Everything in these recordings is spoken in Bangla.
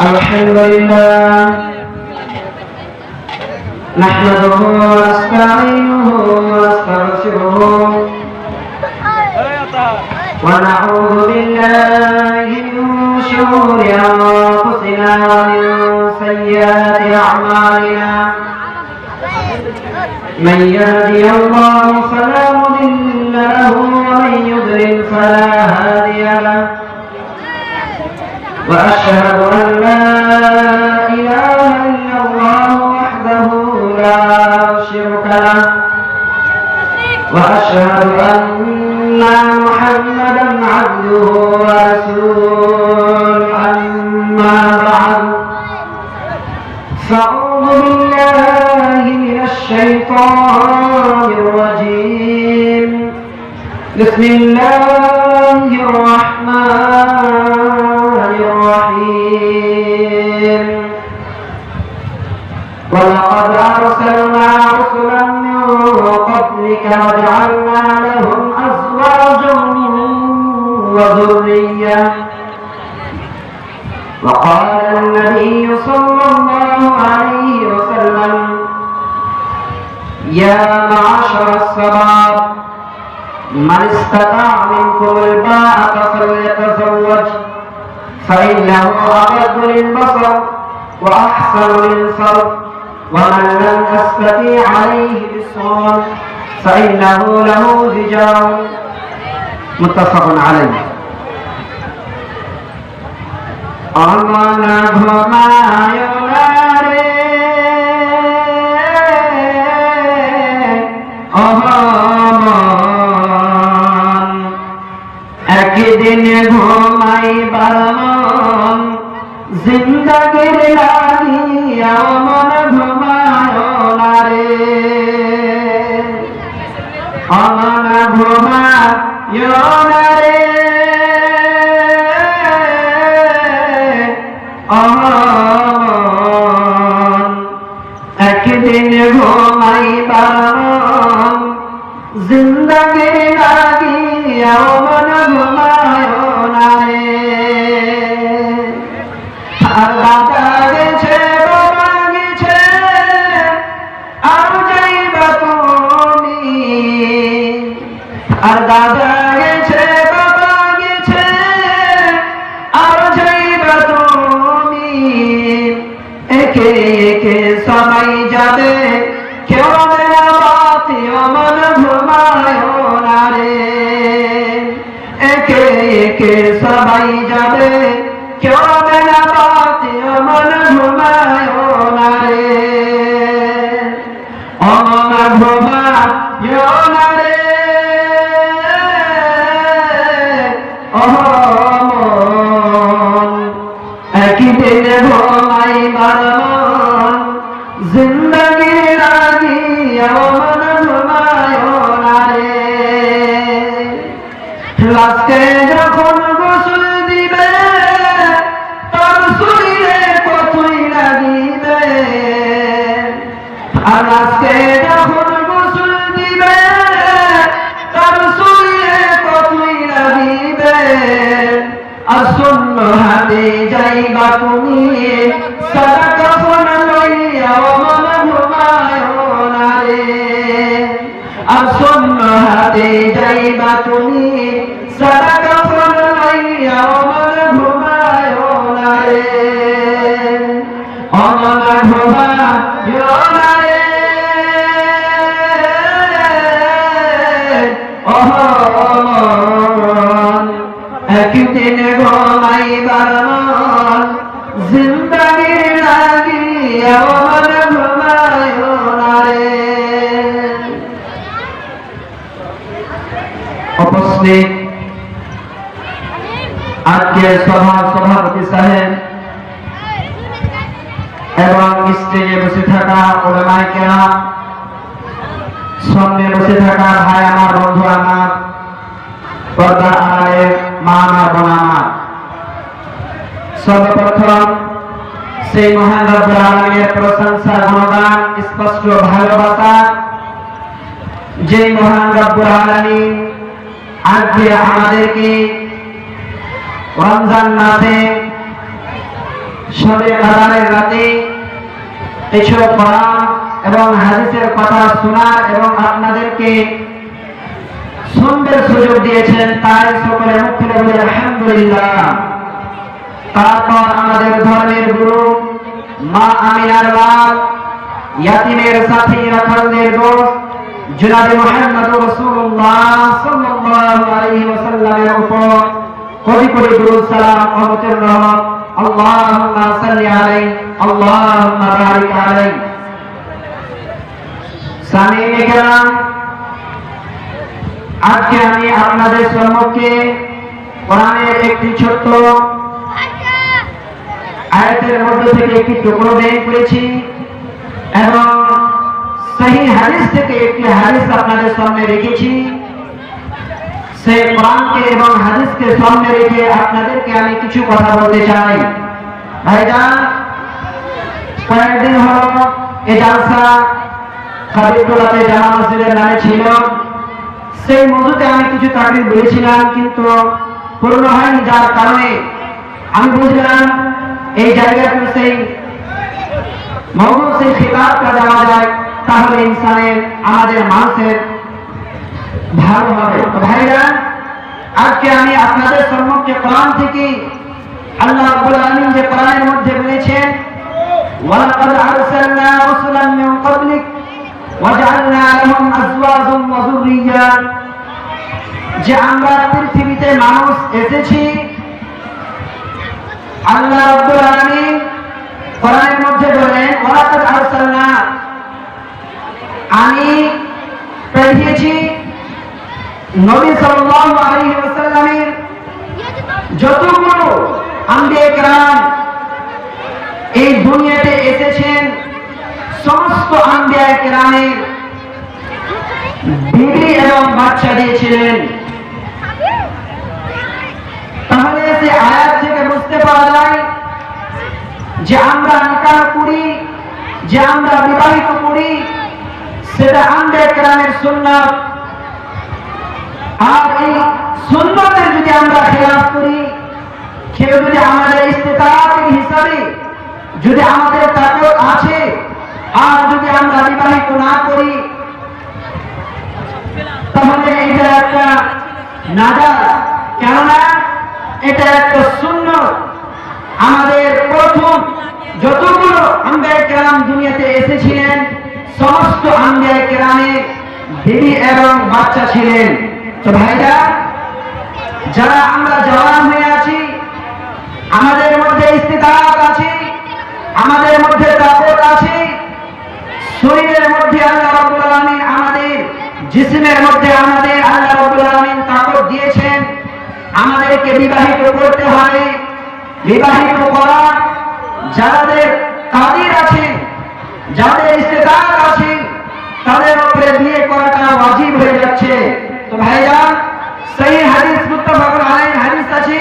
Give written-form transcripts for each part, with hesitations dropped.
الحمد لله نحمده ونستعينه ونستغفره ونعوذ بالله من شرور أنفسنا ومن سيئات أعمالنا من يهدي الله فلا مضل له ومن يضلل فلا هادي له وأشهد أن لا إله إلا الله وحده لا شريك له وأشهد أن محمدا عبده ورسوله أما بعد فأعوذ بالله من الشيطان الرجيم بسم الله الرحمن الرحيم ولقد أرسلنا رسلا من قبلك وجعلنا لهم أزواجا وذرية وقال النبي صلى الله عليه وسلم يا معشر الشباب من استطاع منكم الباءة فليتزوج فإنه أغض للبصر وأحسن للفرج ومن لم يستطع عليه بالصوم فإنه له وجاء متفق عليه أمنا ঘুমায় না রে অহমান একদিন ঘুমাইবার মন জিন্দাগির লাগিয়া মন ঘুমায় না রে অমনা ঘুমায় না রে একদিন ঘুমাইবার মন জিন্দাগির লাগিয়া মন ঘুমায় না রে আর দাদা গেছে বাবা গেছে আর যাইবা তুমি আর দাদা গেছে বাবা গেছে আর যাইবা তুমি একে একে সবাই যাবে কেউ মেরা বাতি অমন ঘুমায় না রে একে একে সবাই যাবে কেউ মেরা বাতি অমন ঘুমায় না রে অমন ঘুমায় না রে অমন একদিন ঘুমাইবার মন জিন্দগি লাগিয়া মন ঘুমায় না রে লাস্টে যখন গোসল দিবে তার শরীরে কতই লাগিবে আর লাস্টে যখন গোসল দিবে তার শরীরে কতই লাগিবে আর শূন্য হাতে যাইবা তুমি সারা কাফন লইয়া মন ঘুমায় না রে আর শূন্য হাতে যাইবা তুমি সারা কাফন লইয়া মন ঘুমায় না রে অমন ঘুমায় না রে অমন একদিন ঘুমাইবার মন জিন্দাগির লাগিয়া মন ঘুমায় না রে উপস্থিত আজকের সভাপতি সাহেব এবং স্টেজে বসে থাকা উলামায়ে কেরাম সামনে বসে থাকা ভাই আমার বন্ধু আমার পর্দার আড়ালে মা আমার বোন আমার সর্বপ্রথম সেই মহান রব্বুল আলামিনের প্রশংসা গুণগান স্পষ্ট ভালোবাসা যে মহান রব্বুল আলামিন আজকে আমাদেরকে রমজান মাসে শবে কদরের রাতে কিছু কোরআন এবং হাদিসের কথা শোনার এবং আপনাদেরকে শুনবার সুযোগ দিয়েছেন, তাই সকলে মুখ খুলে বলে আলহামদুলিল্লাহ। তারপর আমাদের ধর্মের গুরু মা আমিনার লাল, ইয়াতিমের সাথী, রাখালদের দোস্ত জনাবে মুহাম্মদ রাসূলুল্লাহ সাল্লাল্লাহু আলাইহি ওয়াসাল্লামের উপর কোটি কোটি দুরূদ সালাম অবতীর্ণ হোক। আল্লাহুম্মা সাল্লি আলাইহি আল্লাহুম্মা বারিক আলাইহি। সামিঈন কিরাম, আজকে আমি আপনাদের সম্মুখে কোরআনের একটি ছোট্ট আয়াতের মধ্যে থেকে একটি টুকরো বের করেছি এবং সহিহ হাদিস থেকে একটি হাদিস আপনাদের সামনে রেখেছি। সেই কোরআনকে এবং হাদিসকে সামনে রেখে আপনাদেরকে আমি কিছু কথা বলতে চাই। ভাইজান, কয়েকদিন হলো এই জালসা খাদিরটোলাতে জামা মসজিদের নামে ছিল। সেই মজুতে আমি কিছু তাকরীর বলেছিলাম, কিন্তু পূর্ণ হয়নি, যার কারণে আমি বুঝলাম এই জায়গাতে সেই মওদু, সেই খিতাবটা দেওয়া যায়, তাহলে ইনসানের, আমাদের মানুষের ভালো হবে। তো ভাইরা, আজকে আমি আপনাদের সম্মুখে কোরআন থেকে আল্লাহ রাব্বুল আলামিন যে কোরআনের মধ্যে বলেছেন, ওয়ালাকাদ আরসালনা রাসূলান মিন ক্বাবলিক ওয়াজআলনা লাহুম আজওয়াজান ওয়া যুররিয়্যা, যে আমরা পৃথিবীতে মানুষ এসেছি। আল্লাহ রাব্বুল আলামিন কোরআনের মধ্যে বলেন, ওয়ালাকাদ আরসালনা, আমি পাঠিয়েছি নবী সাল্লাল্লাহু আলাইহি ওয়াসাল্লামের যতগুলো আম্বিয়া কেরাম এই দুনিয়াতে এসেছেন, সমস্ত আম্বিয়া কেরামের বিবি এবং বাচ্চা দিয়েছিলেন। তাহলে সে আয়াত থেকে বুঝতে পারা যায় যে আমরা নিকাহ করি, যে আমরা বিবাহিত করি, সেটা আম্বিয়া কেরামের সুন্নাত। আর এই সুন্নতের যদি আমরা খেলাফ করি, কেউ যদি আমাদের ইস্তেতাআতের হিসাবে, যদি আমাদের তাকওয়া আছে, আর যদি আমরা বিবাহিত না করি, তাহলে এটা একটা নাজাত। কেননা এটা একটা সুন্নত। আমাদের প্রথম যতগুলো আম্বিয়া কেরাম দুনিয়াতে এসেছিলেন, সমস্ত আম্বিয়া কেরামের বিবি এবং বাচ্চা ছিলেন। তো ভাইরা, যারা আমরা জওয়ান হয়ে আছি, আমাদের মধ্যে ইস্তিতাআত আছে, আমাদের মধ্যে তাকওয়া আছে, শরীরের মধ্যে আল্লাহ রাব্বুল আলামিন আমাদের জিসমের মধ্যে আমাদের আল্লাহ রাব্বুল আলামিন তাকওয়া দিয়েছেন। আমাদেরকে বিবাহিত করতে হবে। বিবাহিত করা যাদের কাদির আছে, যাদের ইস্তেতাআত আছে, তাদের উপরে বিয়ে করাটা ওয়াজিব হয়ে যাচ্ছে। তো ভাইজান, সহিহ হাদিস মুত্তাফাকুন আলাইহি হাদিস আছে,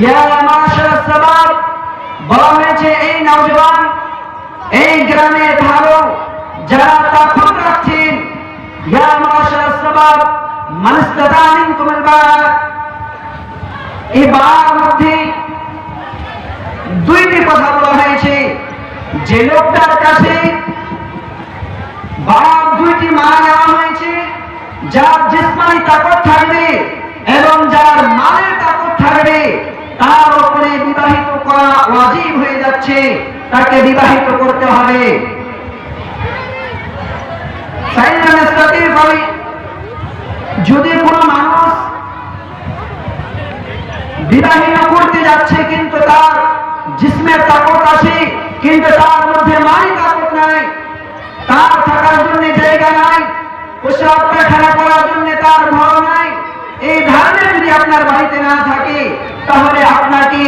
ইয়া মাশারাস শাবাব, বলা হয়েছে এই নওজওয়ান, এই গ্রামে ভালো যারা তাকুন রাখছেন, ইয়া মাশারাস শাবাব মান ইসতাতা মিনকুমুল বা'আ। এই বা'আর মধ্যে দুইটি কথা বলা হয়েছে। যে লোকটার কাছে বা'আর দুইটি মানা নেওয়া হয়েছে, যার জিসমানি তাকত থাকবে এবং যার মালের তাকত থাকবে, তার উপরে বিবাহিত করা ওয়াজিব হয়ে যাচ্ছে, তাকে বিবাহিত করতে হবে। যদি কোনো মানুষ বিবাহিত করতে যাচ্ছে, কিন্তু তার জিসমের তাকত আছে, কিন্তু তার মধ্যে মালের তাকত নাই, তার থাকার জন্য জায়গা নাই, পোশাক পায়খানা করার জন্য তার ঘর নাই, এই ধরনের যদি আপনার বাড়িতে না থাকে, তাহলে আপনাকে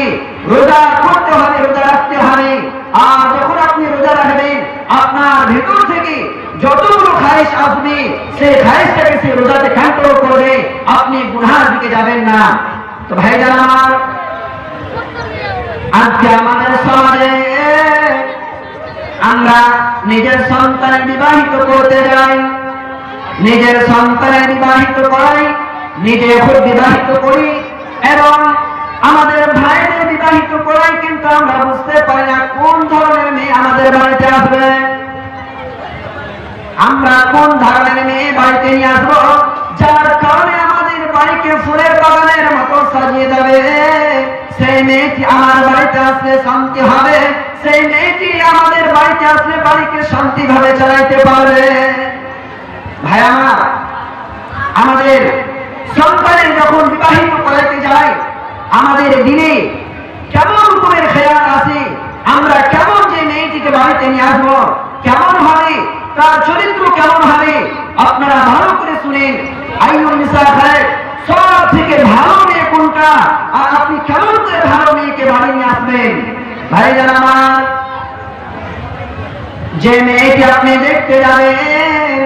রোজা করতে হবে, রোজা রাখতে হবে। আর যখন আপনি রোজা রাখবেন, আপনার ভিতর থেকে যতগুলো খায়েশ আসবে, সেই খায়েশটাকে সে রোজাতে কন্ট্রোল করবে, আপনি গুনাহের দিকে যাবেন না। তো ভাইজান আমার, আজকে আমাদের সমাজে আমরা নিজের সন্তান বিবাহিত করতে যাই, নিজের সন্তানের বিবাহিত করাই, নিজে খুব বিবাহিত করি এবং আমাদের ভাইদের বিবাহিত করাই, কিন্তু আমরা বুঝতে পারি না কোন ধরনের মেয়ে আমাদের বাড়িতে আসবে, আমরা কোন ধরনের মেয়ে বাড়িতে নিয়ে আসবো যার কারণে আমাদের বাড়িকে ফুলের বাগানের মতো সাজিয়ে দেবে। সেই মেয়েটি আমার বাড়িতে আসলে শান্তি হবে, সেই মেয়েটি আমাদের বাড়িতে আসলে বাড়িকে শান্তিভাবে চালাইতে পারবে। ভাই আমার, আমাদের সন্তানের যখন বিবাহিত করাইতে যায় আমাদের দিনে কেমন রকমের খেয়াল আছে, আমরা কেমন যে মেয়েটিকে বাড়িতে নিয়ে আসবো, কেমন হবে তার চরিত্র, কেমন হবে আপনারা ভালো করে শুনেন। আইয়ুন নিসা খায় সব থেকে ভালো মেয়ে কোনটা, আর আপনি কেমন করে ভালো মেয়েকে বাড়ি নিয়ে আসবেন। ভাইজান আমার, যে মেয়েটি আপনি দেখতে যাবেন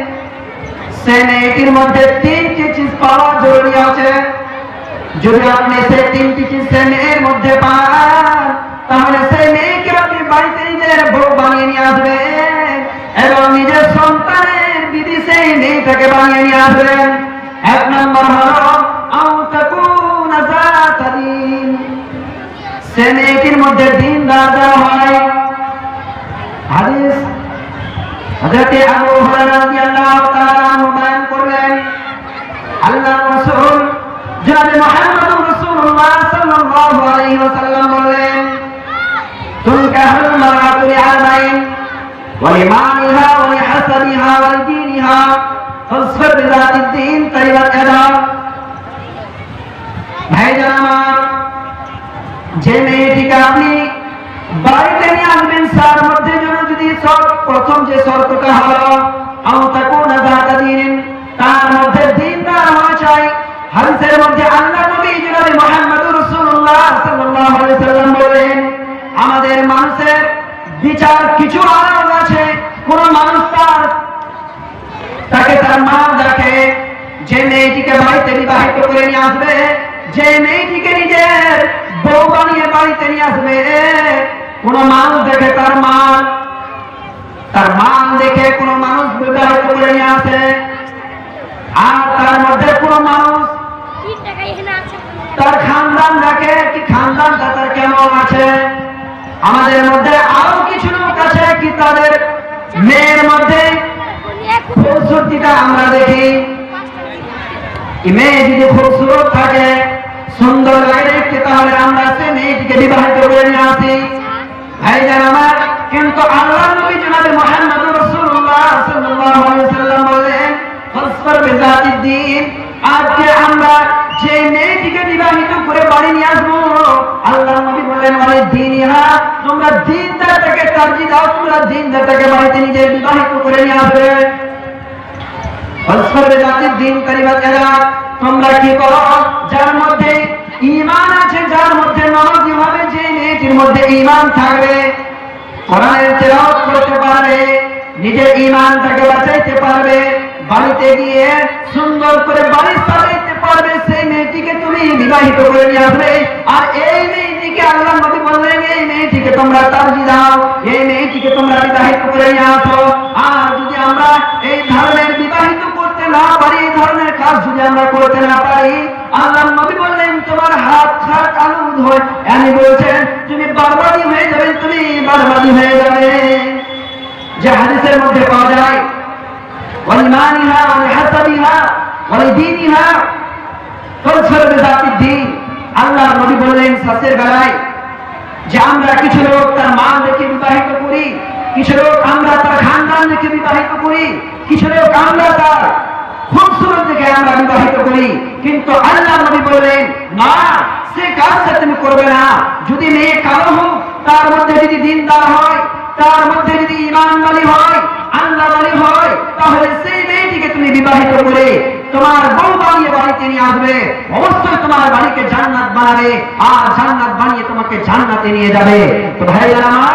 সে মেয়েটির মধ্যে তিনটি চিজ পাওয়া জরুরি আছে। যদি আপনি সেই তিনটি চিজ সে মেয়ের মধ্যে পান তাহলে সেই মেয়েকে আপনি বাড়িতে নিজের বউ বানিয়ে নিয়ে আসবেন এবং নিজের সন্তানের বিধি সেই মেয়েটাকে বানিয়ে নিয়ে আসবেন। এক নম্বর হলো সে মেয়েটির মধ্যে দিনদার দেওয়া হয়। হাদিস হযরত আবু হুরায়রা রাদিয়াল্লাহু তাআলা আনহু বয়ান করলেন, আল্লাহর রাসূল জনাব মুহাম্মদুর রাসূলুল্লাহ সাল্লাল্লাহু আলাইহি ওয়াসাল্লাম বললেন, তুনকাহুল মারআতু লিআরবাইন ওয়া লিমালিহা ওয়া লিহাসাবিহা ওয়া লিদীনিহা ফাসফার বিযাতিদ দ্বীন তারিবাত ইয়াদা। ভাইজান আমার, যে মেয়েটিকে আপনি বাড়িতে নিয়ে আসবেন তার মধ্যে যেন যদি প্রথম যে শর্তটা হলো তার মধ্যে দিনদার হওয়া চাই। হাদিসের মধ্যে আল্লাহ নবী জনাব মুহাম্মদুর রাসূলুল্লাহ সাল্লাল্লাহু আলাইহি ওয়াসাল্লাম বলেন, আমাদের মানুষের বিচার কিছু আলাদা আছে। কোন মানুষ তাকে তার মা দেখে, যে মেয়েটিকে বাড়িতে বিবাহিত করে নিয়ে আসবে, যে মেয়েটিকে নিজের বউ বানিয়ে বাড়িতে নিয়ে আসবে, কোন মানুষ দেখে তার মান দেখে কোন মানুষ বিবাহিত করে নিয়ে আসে, আর তার মধ্যে কোন মানুষ তার খানদান দেখে কি খানদানটা তার কেমন আছে। আমাদের মধ্যে আরো কিছু লোক আছে কি তাদের মেয়ের মধ্যে খুবসুরতিটা আমরা দেখি, মেয়ে যদি খুবসুরত থাকে, সুন্দর লাগে দেখতে, তাহলে আমরা সে মেয়েটিকে বিবাহিত করে নিয়ে আসি। ভাইজান আমার, কিন্তু আল্লাহ নবী জনাব মুহাম্মদুর রাসূলুল্লাহ সাল্লাল্লাহু আলাইহি ওয়াসাল্লাম বলেন, ফাসফার বিযাতিদ দ্বীন। আজকে আমরা যে মেয়েটিকে বিবাহিত করে বাড়ি নিয়ে আসবো, আল্লাহ নবী বলেন ওয়ালি দীনিহা, তোমরা দিনদারটাকে তারজিহ দাও, তোমরা দিনদারটাকে বাড়িতে নিজে বিবাহিত করে নিয়ে আসবে। ফাসফার বিযাতিদ দ্বীন তারিবাত ইয়াদা, তোমরা কি করো, যার মধ্যে ঈমান আছে, যার মধ্যে নামাজি হবে, যে মেয়েটির মধ্যে ঈমান থাকবে, কোরআনের তেলাওয়াত করতে পারবে, নিজের ঈমানটাকে বাঁচাইতে পারবে, বাড়িতে গিয়ে সুন্দর করে বাড়ি সাজাইতে পারবে, সেই মেয়েটিকে তুমি বিবাহিত করে নিয়ে আসবে। আর এই মেয়েটিকে আল্লাহ নবী বললেন, এই মেয়েটিকে তোমরা তারজিহ দাও, এই মেয়েটিকে তোমরা বিবাহিত করে নিয়ে আসো। আর যদি আমরা এই ধরনের বিবাহিত করতে না পারি, এই ধরনের কাজ যদি আমরা করতে না পারি, আল্লাহ নবী বললেন তোমার হাত খাট আলুদ হয়, আমি বলছেন তুমি বরবাদি হয়ে যাবে, তুমি বরবাদি হয়ে যাবে। যে হাদিসের মধ্যে পাওয়া যায় ওয়ালিমানিহা ওয়া লিহাসাবিহা ওয়া লিদীনিহা ফাসফার বিযাতিদ দ্বীন, আল্লাহ নবী বললেন সাসের বেলায় যে আমরা কিছু লোক তার মান দেখে বিবাহিত করি, কিছু লোক আমরা তার খানদান দেখে বিবাহিত করি, কিছু লোক আমরা তার খুবসুরত দেখে আমরা বিবাহিত করি। কিন্তু আল্লাহ নবী বললেন না, সে কাজটা তুমি করবে না। যদি মেয়ে কালো হোক, তার মধ্যে যদি দিনদার হয়, তার মধ্যে যদি ঈমানওয়ালী হয়, আল্লাহওয়ালী হয়, তাহলে সেই মেয়েটিকে তুমি বিবাহিত করে তোমার বউ বানিয়ে বাড়িতে নিয়ে আসবে, অবশ্যই তোমার বাড়িকে জান্নাত বানাবে, আর জান্নাত বানিয়ে তোমাকে জান্নাতে নিয়ে যাবে। তো ভাইরা আমার,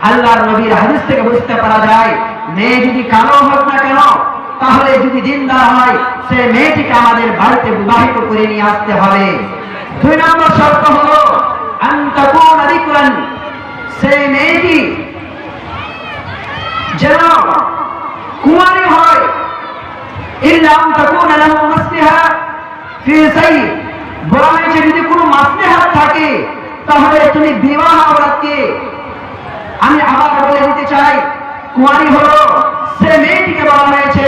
আল্লাহর নবীর হাদিস থেকে বুঝতে পারা যায়, মেয়ে যদি কালো হোক না কেন, তাহলে যদি দিনদার হয়, সে মেয়েটিকে আমাদের বাড়িতে বিবাহিত করে নিয়ে আসতে হবে। 2 নম্বর শর্ত হলো আনতাকুনা যিকরান, সেই মেয়েটি যেন কুমারী হয়। ইল্লাম তাকুনা লাহু মাসলিহা ফি সাই, বলা হয়েছে যদি কোনো মাসলিহাত থাকে তাহলে তুমি বিবাহ অবরাতকে আমি আবার বলে দিতে চাই, কুমারী হলো সে মেয়েটিকে বলা হয়েছে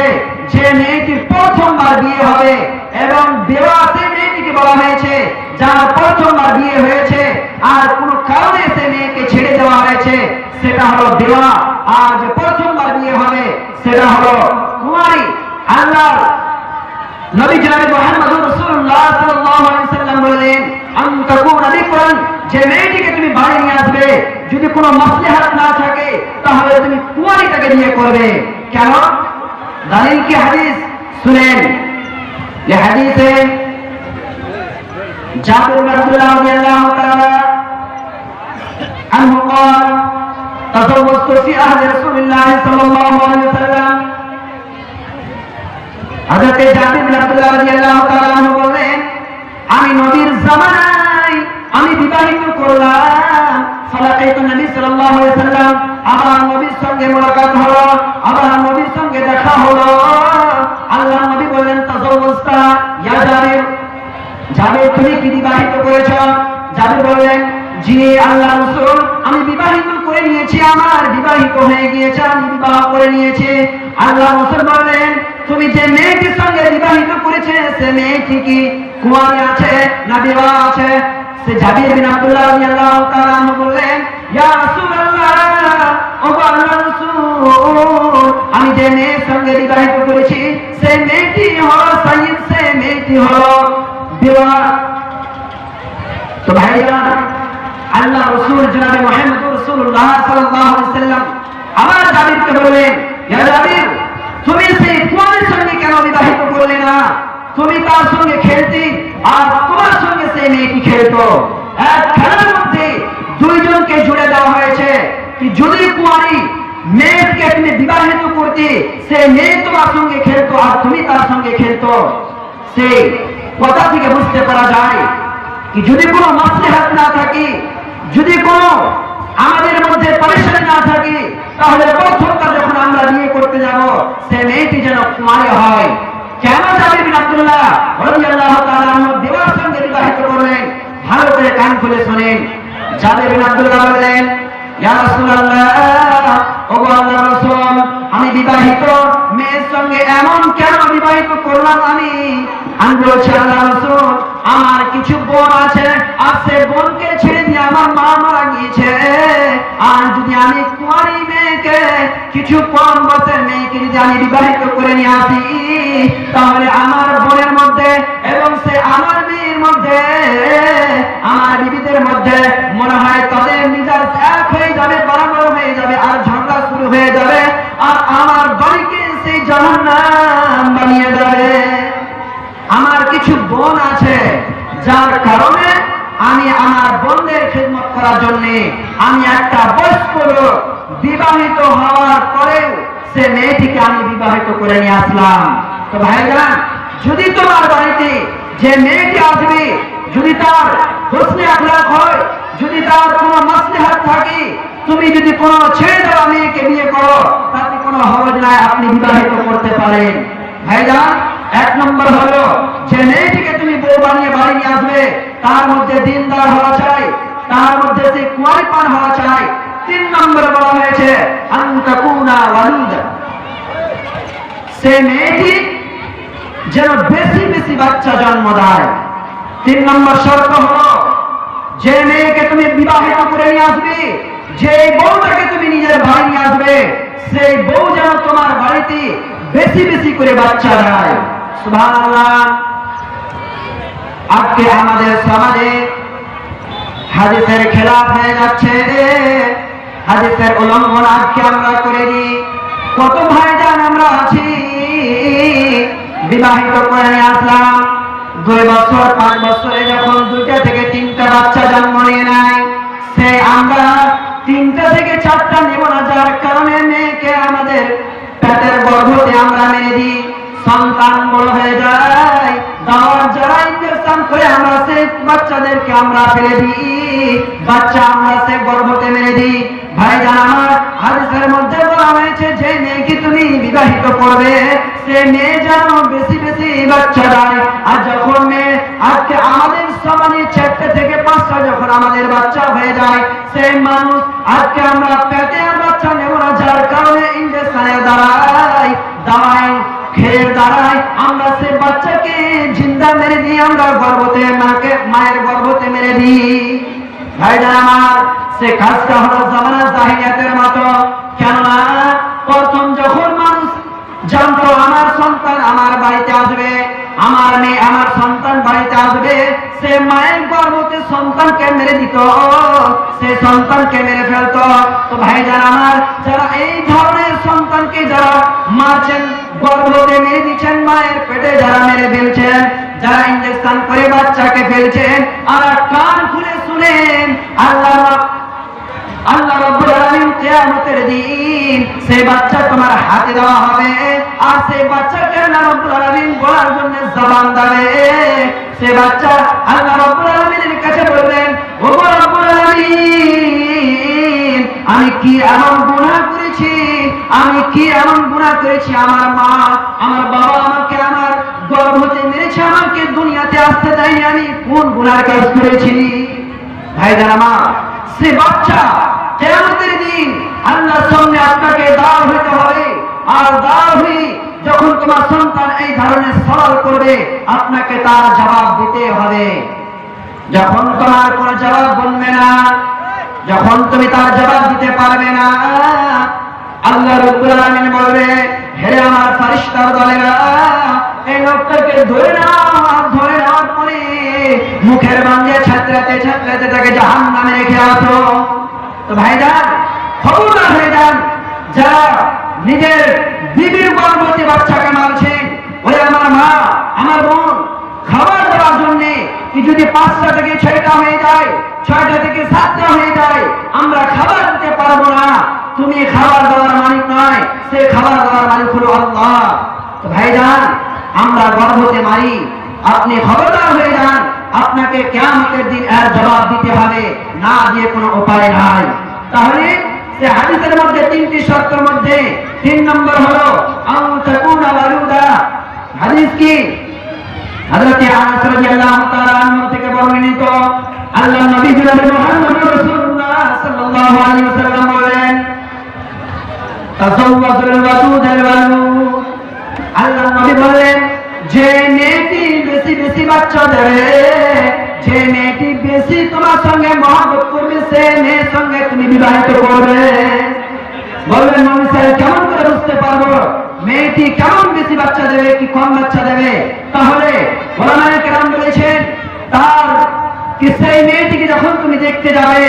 যে মেয়েটির প্রথমবার বিয়ে হবে, এবং বিবাহ সে মেয়েটিকে বলা হয়েছে যার প্রথমবার বিয়ে হয়েছে আর কোনো কারণে সে মেয়েকে ছেড়ে দেওয়া হয়েছে, সেটা হলো বিবাহ। আর যে প্রথমবার বিয়ে হবে সেটা হলো কুমারী। আল্লাহ নবী জনাবে মুহাম্মদুর রাসূলুল্লাহ সাল্লাল্লাহু আলাইহি ওয়াসাল্লাম বললেন, আনতাকুনা বিকরান, যে মেয়েটিকে তুমি বাড়ি নিয়ে আসবে যদি কোনো মাসলাহাত না থাকে তাহলে তুমি কুমারীটাকে বিয়ে করবে। কেন? দলিল কি? হাদিস শুনেন। এই হাদিসে জাবির বিন আব্দুল্লাহ রাদিয়াল্লাহু তাআলা আনহু قال تزوجت في عهد رسول الله صلى الله عليه وسلم। হযরত জাবির বিন আব্দুল্লাহ রাদিয়াল্লাহু তাআলা আনহু বলেন, আমি নবীর জামানায় আমি বিবাহিত করলাম। ফালাকাইতু নবী সাল্লাল্লাহু আলাইহি ওয়াসাল্লাম, আমার নবীর সঙ্গে মুলাকাত হলো, আমার নবীর সঙ্গে দেখা হলো। আল্লাহর নবী বললেন, তাজাওয়াজতা ইয়া জাবির, জাবির তুমি কি বিবাহিত করেছো? জাবির বললেন, জি আল্লাহর রাসূল, আমি বিবাহিত করে নিয়েছি, আমার বিবাহিত হয়ে গিয়েছে, আমি বিবাহ করে নিয়েছি। আল্লাহর রাসূল বললেন, তুমি যে মেয়েটির সঙ্গে বিবাহিত করেছে সে মেয়েটি কি কুমারী আছে না বিবাহ আছে? সে জাবির বিন আব্দুল্লাহ রাদিয়াল্লাহু তাআলা আনহু বললেন, ইয়া রাসূলুল্লাহ, ও আল্লাহর রাসূল, আমি যে মেয়ের সঙ্গে বিবাহিত করেছি সেই মেয়েটি হলো সাইয়্যিদ, সেই মেয়েটি হলো বিবাহ। তো ভাইরা, আল্লাহ রাসূল জনাবে মুহাম্মদুর রাসূলুল্লাহ সাল্লাল্লাহু আলাইহি ওয়াসাল্লাম আমার জাবিরকে বললেন, ইয়া জাবির, তুমি সেই কুমারীর সঙ্গে কেন বিবাহিত করলে না? তুমি তার সঙ্গে খেলতে আর তোমার সঙ্গে সেই মেয়েটি খেলতো। এক খেলার মধ্যে দুইজনকে জুড়ে দেওয়া হয়েছে কি যদি কুমারী মেয়েকে তুমি বিবাহিত করতে, সে মেয়ে তোমার সঙ্গে খেলতো আর তুমি তার সঙ্গে খেলতো। সেই কথা থেকে বুঝতে পারা যায় কি যদি কোনো মাসলাহাত না থাকে, যদি কোনো আমাদের মধ্যে পরিশ্রম না থাকে, তাহলে প্রথমবার যখন আমরা বিয়ে করতে যাব সে মেয়েটি যেন কুমারী হয়। কেন জাবির বিন আব্দুল্লাহ রাদিয়াল্লাহু তাআলা আনহু বিবাহের সঙ্গে বিবাহিত করলেন? ভালো করে কান খুলে শুনেন। জাবির বিন আব্দুল্লাহ বললেন, ইয়া রাসূলুল্লাহ, ও আল্লাহর রাসূল, আমি বিবাহিত মেয়ের সঙ্গে এমন কেন বিবাহিত করলাম? আমি বলছি, আল্লাহর রাসূল, আমার কিছু বোন আছে আর সে বোনকে ছেড়ে দিয়ে আমার মা মারা গিয়েছে, আর যদি আমি কুমারী মেয়েকে, কিছু কম বয়সের মেয়েকে যদি আমি বিবাহিত করে নিয়ে আসি, তাহলে আমার বোনের মধ্যে এবং সে আমার মেয়ের মধ্যে, আমার বিবিদের মধ্যে মনে হয় তাদের মিজাজ এক হয়ে যাবে, বরাবর হয়ে যাবে, আর ঝগড়া শুরু হয়ে যাবে, আর আমার বাড়িকে সেই জাহান্নাম বানিয়ে যাবে। আমার কিছু বোন আছে যার কারণে আমি আমার বোনদের খিদমত করার জন্য আমি একটা বয়স্ক লোক বিবাহিত হওয়ার পরেও সে মেয়েটিকে আমি বিবাহিত করে নিয়ে আসলাম। তো ভাইজান, যদি তোমার বাড়িতে যে মেয়েটি আসবে যদি তার হোসনে আখলাক হয়, যদি তার কোনো মাসলাহাত থাকে, তুমি যদি কোনো ছেড়ে দেওয়া মেয়েকে বিয়ে করো তাতে কোনো হরজ নাই, আপনি বিবাহিত করতে পারেন। ভাইজান, এক নম্বর হলো যে মেয়েটিকে তুমি বউ বানিয়ে বাড়ি নিয়ে আসবে তার মধ্যে দিনদার হওয়া চাই, তার মধ্যে সেই কুয়ারিপান হওয়া চাই। 3 নম্বরে বলা হয়েছে আনতাকুনা ওয়ালুদা, সে মেয়েটি যেন বেশি বেশি বাচ্চা জন্ম দেয়। 3 নম্বর শর্ত হলো যে মেয়েকে তুমি বিবাহিত করে নিয়ে আসবে, যে বউটাকে তুমি নিজের বাড়ি নিয়ে আসবে, সেই বউ যেন তোমার বাড়িতে বেশি বেশি করে বাচ্চা দেয়। সুবহানাল্লাহ। আজকে আমাদের সমাজে হাদিসের খেলাফ হয়ে যাচ্ছে, হাদিসের উল্লঙ্ঘন আজকে আমরা করে দিই। কত ভাইজান আমরা আছি বিবাহিত করে নিয়ে আসলাম, 2 বছর 5 বছরে যখন 2টা থেকে 3টা বাচ্চা জন্ম নিয়ে নেয়, সে আমরা 3টা থেকে 4টা নেব না, যার কারণে মেয়েকে আমাদের পেটের গর্ভতে আমরা মেনে দিই, সন্তান বড় হয়ে যায়, দাওয়ার যারা ইনজেকশন করে আমরা সেই বাচ্চাদেরকে আমরা ফেলে দিই, বাচ্চা আমরা সে গর্ভতে মেনে দিই। ভাইজান আমার, হাদিসের মধ্যে বলা হয়েছে যে মেয়েকে তুমি বিবাহিত করবে সে মেয়ে যেন বেশি বেশি বাচ্চা দেয়। আর যখন মেয়ে আজকে আমাদের সমাজে 4টে থেকে 5টা যখন আমাদের বাচ্চা হয়ে যায়, সেই মানুষ আজকে আমরা পেটে আর বাচ্চা নেব না, যার কারণে ইঞ্জেকশনের দ্বারাই দাওয়াই খের দ্বারাই আমরা সেই বাচ্চাকে জিন্দা মেরে দিই, আমরা গর্ভতে মায়ের গর্ভতে মেরে দিই। ভাইরা আমার, সে কাজটা হলো জামানা জাহিলিয়াতের মতো। কেননা প্রথম যখন মানুষ জানতো আমার সন্তান আমার বাড়িতে আসবে, আমার মেয়ে আমার সন্তান বাড়িতে আসবে, সে মায়ের গর্ভতে সন্তানকে মেরে দিত, সে সন্তানকে মেরে ফেলতো। তো ভাইজান আমার, যারা এই ধরনের সন্তানকে যারা মারছেন, গর্ভতে মেরে দিচ্ছেন, মায়ের পেটে যারা মেরে ফেলছেন, যারা ইঞ্জেকশন করে বাচ্চাকে ফেলছেন, আর কান খুলে শুনেন, আল্লাহ রাব্বুল আলামিন কিয়ামতের দিন সেই বাচ্চা তোমার হাতে দেওয়া হবে, আর সেই বাচ্চাকে আল্লাহ রাব্বুল আলামিন বলার জন্য জবান দেবে। সেই বাচ্চা আল্লাহ রাব্বুল আলামিনের কাছে বলবেন, ও রাব্বুল আলামিন, আমি কি এমন গুনাহ করেছি, আমি কি এমন গুনাহ করেছি, আমার মা আমার বাবা আমাকে আমার গর্ভতে মেরেছে, আমাকে দুনিয়াতে আসতে দেয়নি, আমি কোন গুনার কাজ করেছি? ভাইজান আমার, সে বাচ্চা কিয়ামতের দিন আল্লাহর সামনে আপনাকে দাঁড় হইতে হবে, আর দাঁড় হয়ে যখন তোমার সন্তান এই ধরনের সওয়াল করবে, আপনাকে তার জবাব দিতে হবে। যখন তোমার কোনো জবাব বলবে না, যখন তুমি তার জবাব দিতে পারবে না, আল্লাহ রাব্বুল আলামিন বলবে, হে আমার ফেরেশতার দলেরা, এই লোকটাকে ধরে নাও, ধরে নেওয়ার পরে মুখের বান্ধে ছাত্রাতে ছাত্রাতে তাকে জাহান্নামে রেখে আসো। তো ভাইজান, খবরদার হয়ে যান যারা নিজের বিবির গর্ভবতী বাচ্চাকে মারছেন। ওই আমার মা আমার বোন, খাবার দেওয়ার জন্য কি যদি 5টা থেকে 6টা হয়ে যায়, 6টা থেকে 7টা হয়ে যায়, আমরা খাবার দিতে পারবো না, তুমি খাবার দেওয়ার মালিক নয়, সে খাবার দেওয়ার মালিক হলো আল্লাহ। তো ভাইজান, আমরা গর্ভতে মারি, আপনি খবরদার হয়ে যান, আপনাকে কিয়ামতের দিন এর জবাব দিতে হবে, না দিয়ে কোনো উপায় নাই। তাহলে সে হাদিসের মধ্যে 3টি শর্তের মধ্যে 3 নম্বর হলো আন তাকুনা ওয়ালুদা। হাদিস কি? হযরত আনাস রাদিয়াল্লাহু তাআলা আনহু থেকে বর্ণিত, আল্লাহর নবী জনাব মুহাম্মদ রাসূলুল্লাহ সাল্লাল্লাহু আলাইহি ওয়াসাল্লাম বলেন, তাযাওয়াজুল ওয়াদুদাল ওয়ালুদ। আল্লাহর নবী বলেন, যে মেয়েটি বেশি বেশি বাচ্চা দেবে, যে মেয়েটি বেশি তোমার সঙ্গে মহব্বত করবে, সে মেয়ের সঙ্গে তুমি বিবাহিত করবে। বলবেন নবী সাহেব, কেমন করে বুঝতে পারবো মেয়েটি কেমন বেশি বাচ্চা দেবে কি কম বাচ্চা দেবে? তাহলে ওলামায়ে কেরাম বলেছেন, তার কি সেই মেয়েটিকে যখন তুমি দেখতে যাবে,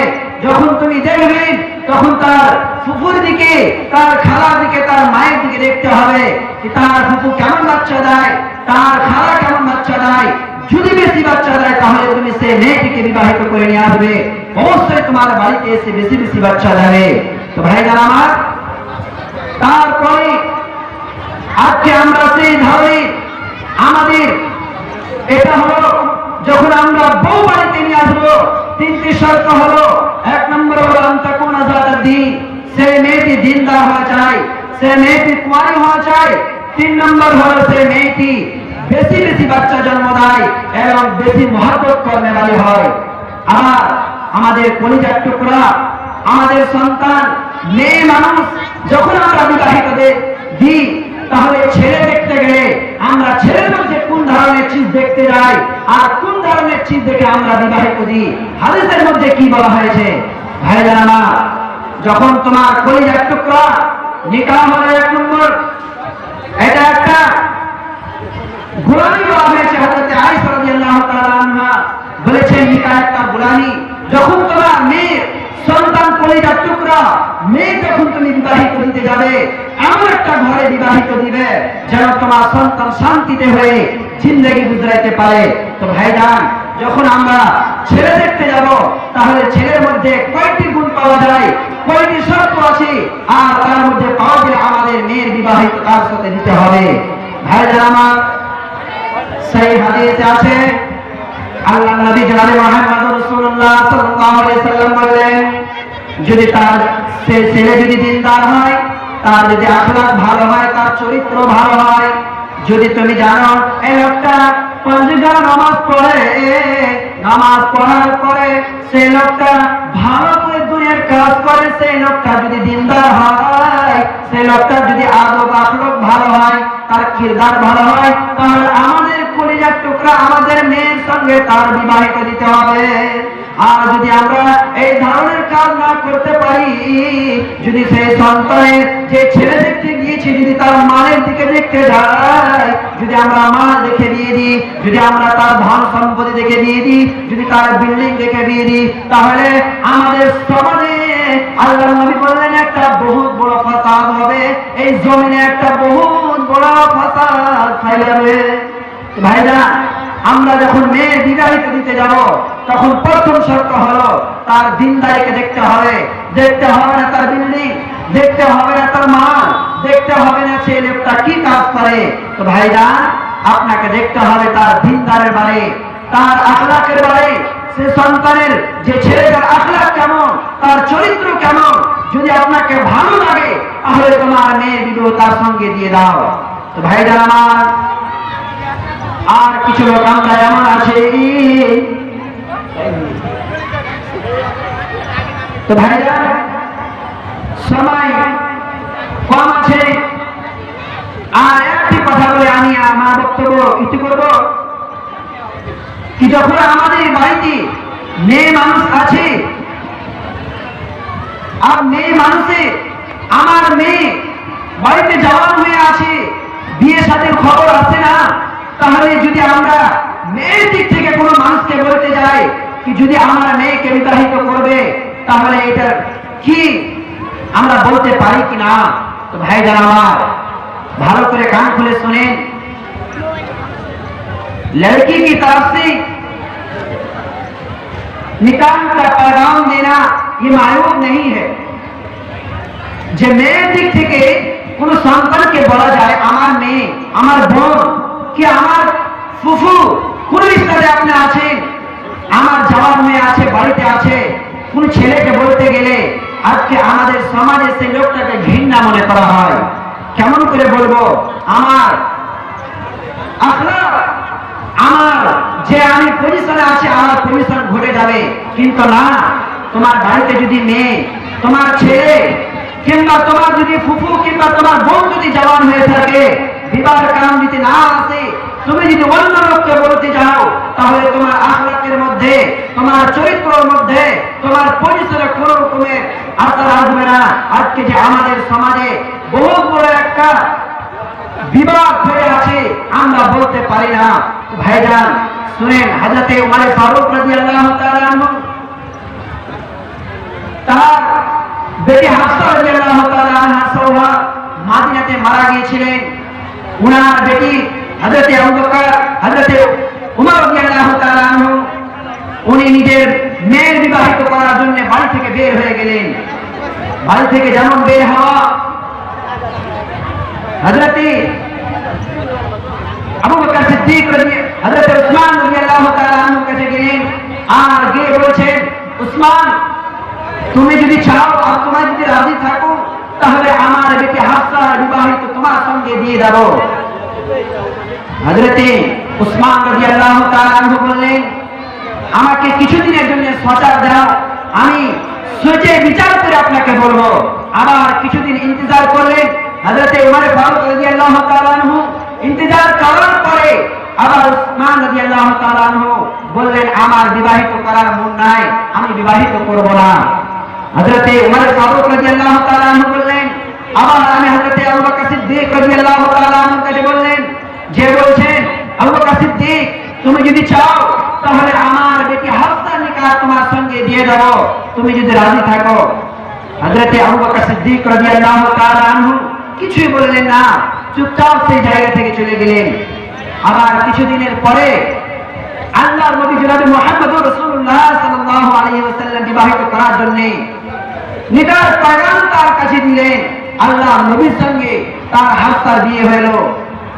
যখন তুমি দেখবে, তখন তার ফুফুর দিকে, তার খালার দিকে, তার মায়ের দিকে দেখতে হবে, তার ফুফু কেমন বাচ্চা দেয়, তার খালা কেমন বাচ্চা দেয়। যদি বেশি বাচ্চা দেয়, তাহলে তুমি সেই মেয়েটিকে বিবাহিত করে নিয়ে আসবে, অবশ্যই তোমার বাড়িতে এসে বেশি বেশি বাচ্চা দেবে। তো ভাইজান আমার, তারপরে আজকে আমরা সেই ধরে আমাদের এটা হলো, যখন আমরা বউ বাড়িতে নিয়ে আসবো, 3টি শর্ত হলো, 1 নম্বর হলো আন তাকুনা যাতাদ দ্বীন, সেই মেয়েটি দিনদার হওয়া চাই, সেই মেয়েটি কুঁয়ারি হওয়া চাই। 3 নম্বর হলো সেই মেয়েটি বেশি বেশি বাচ্চা জন্ম দেয় এবং বেশি মহব্বত কর্মে হয়। আর আমাদের কলিজার টুকরা, আমাদের সন্তান মেয়ে মানুষ যখন আমরা বিবাহিত দিই, তাহলে ছেলে দেখতে গেলে আমরা ছেলের মধ্যে কোন ধরনের চিজ দেখতে যাই, আর কোন ধরনের চিজ দেখে আমরা বিবাহিত দিই। হাদিসের মধ্যে কি বলা হয়েছে? ভাইজান আমার, যখন তোমার কলিজার টুকরা নিকাহ হলো 1 নম্বর, এটা একটা গোলামি বলা হয়েছে। হযরত আয়েশা রাদিয়াল্লাহু তাআলা আনহা বলেছেন, নিকাহ একটা গোলামি। যখন তোমার মেয়ে সন্তান কলিজার টুকরা মেয়ে যখন তুমি বিবাহিত দিতে যাবে, এমন একটা ঘরে বিবাহিত দিবে যেন তোমার সন্তান শান্তিতে হয়ে জিন্দেগি গুজরাইতে পারে। তো ভাইজান, যখন আমরা ছেলে দেখতে যাব, তাহলে ছেলের মধ্যে কয়টি গুণ পাওয়া যায়, কয়টি শর্ত আছে, আর তার মধ্যে পাওয়া যায় আমাদের মেয়ের বিবাহিত তার সাথে দিতে হবে। ভাইজান আমার, সেই হাদিসে আছে, আল্লাহ নবী জনাব মুহাম্মদ রাসূলুল্লাহ সাল্লাল্লাহু আলাইহি ওয়াসাল্লাম বললেন, যদি তার সে ছেলে যদি দিনদার হয়, তার যদি আখলাক ভালো হয়, তার চরিত্র ভালো হয়, যদি তুমি জানো এই লোকটা 5 ওয়াক্ত নামাজ পড়ে, নামাজ পড়ার পরে সেই লোকটা ভালো করে দুনিয়ার কাজ করে, সেই লোকটা যদি দিনদার হয়, সেই লোকটা যদি আদব আখলাক ভালো হয়, তার কিরদার ভালো হয়, তাহলে আমাদের কলিজার টুকরা আমাদের মেয়ের সঙ্গে তার বিবাহিত দিতে হবে। আর যদি আমরা এই ধরনের কাজ না করতে পারি, যদি সেই সন্তানের যে ছেলে দেখতে গিয়েছে যদি তার মায়ের দিকে দেখতে যায়, যদি আমরা মা দেখে বিয়ে দিই, যদি আমরা তার ধন সম্পত্তি দেখে বিয়ে দিই, যদি তার বিল্ডিং দেখে বিয়ে দিই, তাহলে আমাদের সমাজে আল্লাহর নবী বললেন একটা বহুত বড় ফাসাদ হবে, এই জমিনে একটা বহুত বড় ফাসাদ ফেলাবে। ভাইরা, আমরা যখন মেয়ে বিবাহিত দিতে যাব, তখন প্রথম শর্ত হলো তার দিনদারিকে দেখতে হবে। দেখতে হবে না তার বিল্ডিং, দেখতে হবে না তার মাল, দেখতে হবে না সে লোকটা কি কাজ করে। তো ভাইরা, আপনাকে দেখতে হবে তার দিনদারের বারে, তার আখলাকের বারে, সে সন্তানের যে ছেলেটার আখলাক কেমন, তার চরিত্র কেমন। যদি আপনাকে ভালো লাগে, তাহলে তোমার মেয়ের বিবাহ তার সঙ্গে দিয়ে দাও। তো ভাইরা আমার, আর কিছু লোক আমরা এমন আছে, তো ভাইরা সময় কম আছে, আর একটি কথা বলে আমি আমার বক্তব্য ইতি করব। কি যখন আমাদের বাড়িতে মেয়ে মানুষ আছে, আর মেয়ে মানুষে আমার মেয়ে বাড়িতে জওয়ান হয়ে আছে, বিয়ে সাথের খবর আসে না, তাহলে যদি আমরা মেয়ের দিক থেকে কোনো মানুষকে বলতে যাই কি যদি আমার মেয়েকে বিবাহিত করবে, তাহলে এটা কি আমরা বলতে পারি কিনা? তো ভাইজান আমার, ভালো করে কান খুলে শুনেন। लड़की की तरफ से निकाह का पैगाम देना ये मायूब नहीं है। যে মেয়ের দিক থেকে কোন সন্তানকে বলা যায় আমার মেয়ে, আমার বোন, কি আমার ফুফু, কোন রিস্তাতে আপনি আছেন, আমার জওয়ান মেয়ে আছে, বাড়িতে আছে, কোন ছেলেকে বলতে গেলে আজকে আমাদের সমাজে সেই লোকটাকে ঘৃণা মনে করা হয়। কেমন করে বলবো আমার আখলাক, আমার যে আমি পজিশনে আছি, আমার পজিশন ঘটে যাবে। কিন্তু না, তোমার বাড়িতে যদি মেয়ে, তোমার ছেলে, কিংবা তোমার যদি ফুফু কিংবা তোমার বোন যদি জওয়ান হয়ে থাকে, বিবাহের কাম যদি না আসে, তুমি যদি অন্য লোককে বলতে যাও, তাহলে তোমার আখলাকের মধ্যে, তোমার চরিত্রের মধ্যে, তোমার পরিসরে কোন রকমের আসার আসবে না। আজকে যে আমাদের সমাজে বহু বড় একটা বিবাদ হয়ে আছে, আমরা বলতে পারি না। ভাইজান শুনেন, হযরতে উমর ফারুক রাদিয়াল্লাহু তাআলা আনহু তার বেটি হাফসা রাদিয়াল্লাহু তাআলা আনহা সওহা মদিনাতে মারা গিয়েছিলেন। উনার বেটি হযরতে আবু বকর, হযরতে উমর রাদিয়াল্লাহু তাআলা আনহু উনি নিজের মেয়ের বিবাহিত করার জন্য বাড়ি থেকে বের হয়ে গেলেন। বাড়ি থেকে যেমন বের হওয়া, হযরতে আবু বকর সিদ্দিক হযরতে উসমান রাদিয়াল্লাহু তাআলা আনহুর কাছে গেলেন, আর গিয়ে বলছেন, উসমান, তুমি যদি চাও আর তোমার যদি রাজি থাকো, তাহলে আমার বেটি হাফসা বিবাহিত তোমার সঙ্গে দিয়ে দেব। হযরতে উসমান রাদিয়াল্লাহু তাআলা আনহু বললেন, আমাকে কিছুদিনের জন্য সজাগ দাও, আমি সোচে বিচার করে আপনাকে বলবো। আবার কিছুদিন ইন্তজার করলেন। হযরতে উমর ফারুক রাদিয়াল্লাহু তাআলা আনহু ইন্তজার করার পরে আবার উসমান রাদিয়াল্লাহু তাআলা আনহু বললেন, আমার বিবাহিত করার মন নাই, আমি বিবাহিত করব না। হযরতে উমর ফারুক রাদিয়াল্লাহু তাআলা আনহু বললেন, আবার আমি হযরতে আবু বকর সিদ্দিক রাদিয়াল্লাহু তাআলা আনহুর কাছে বললেন, যে বলছেন, আবু বকর সিদ্দিক, তুমি যদি চাও তাহলে আমার বেটি হাফসার নিকাহ তোমার সঙ্গে দিয়ে দেব, তুমি যদি রাজি থাকো। হযরতে আবু বকর সিদ্দিক রাদিয়াল্লাহু তাআলা আনহু কিছুই বললেন না, চুপচাপ সেই জায়গা থেকে চলে গেলেন। আবার কিছুদিনের পরে আল্লাহর নবী জনাব মুহাম্মদুর রাসূলুল্লাহ সাল্লাল্লাহু আলাইহি ওয়াসাল্লাম বিবাহিত করার জন্য নিকাহ পয়গাম তার কাছে দিলেন। আল্লাহর নবীর সঙ্গে তার হাফসার বিয়ে হলো।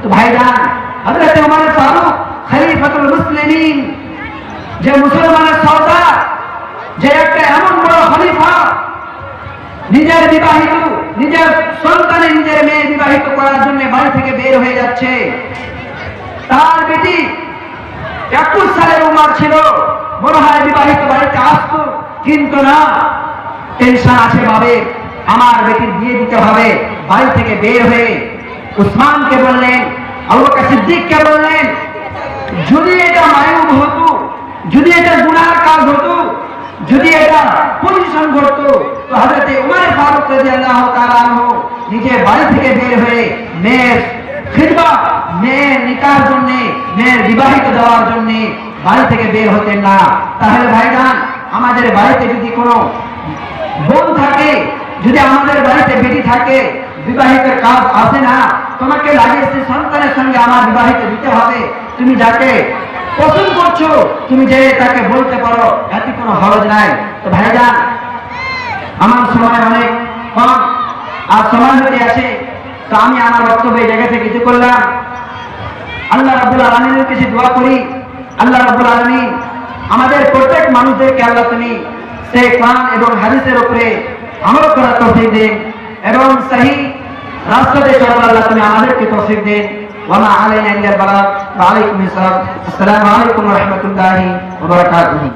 তো ভাইজান, হযরতে উমর ফারুক খলিফাতুল মুসলিমিন, যে মুসলমানের সর্দার, যে একটা এমন বড় খলিফা, নিজের বিবাহিত, নিজের সন্তানের, নিজের মেয়ে বিবাহিত করার জন্য বাড়ি থেকে বের হয়ে যাচ্ছে। তার বেটি 21 সালের উমর ছিল, মনে হয় বিবাহিত বাড়িতে আসতো, কিন্তু না, টেনশন আছে ভাবে আমার বেটির বিয়ে দিতে হবে। বাড়ি থেকে বের হয়ে উসমানকে বললেন, আবু বকর সিদ্দিককে বললেন, যদি এটা মায়ুব হতো, যদি এটা গুনার কাজ হতো, যদি এটা পজিশন ঘটতো, তো হযরত উমর ফারুক রাদিয়াল্লাহু তাআলা আনহু নিজে বাড়ি থেকে বের হয়ে মেয়ের খিদমত, মেয়ের নিকার জন্য, মেয়ের বিবাহিত দেওয়ার জন্য বাড়ি থেকে বের হতেন না। তাহলে ভাইজান, আমাদের বাড়িতে যদি কোনো বোন থাকে, যদি আমাদের বাড়িতে বেটি থাকে, বিবাহিত কাজ আসে না, তোমাকে লাগে সে সন্তানের সঙ্গে আমার বিবাহিত দিতে হবে, তুমি যাকে পছন্দ করছো তুমি যে তাকে বলতে পারো, এতে কোনো হরজ নাই। তো ভাইজান, আমার সময় অনেক কম আর সময় হতে আছে, তো আমি আমার বক্তব্য এই জায়গা থেকে কিছু করলাম। আল্লাহ রাব্বুল আলামিনের কাছে দোয়া করি, আল্লাহ রাব্বুল আলামিন আমাদের প্রত্যেক মানুষদেরকে আল্লাহ তুমি সেই কোরআন এবং হাদিসের উপরে আমল করার তৌফিক দেন এবং সহি রাস্তাতে চলার আল্লাহ তুমি আমাদেরকে তৌফিক দেন। ওয়া মা আলাইনা ইল্লাল বালাগ। ওয়া আলাইকুম আসসালাম। আসসালামু আলাইকুম ওয়া রাহমাতুল্লাহি ওয়া বারাকাতুহু।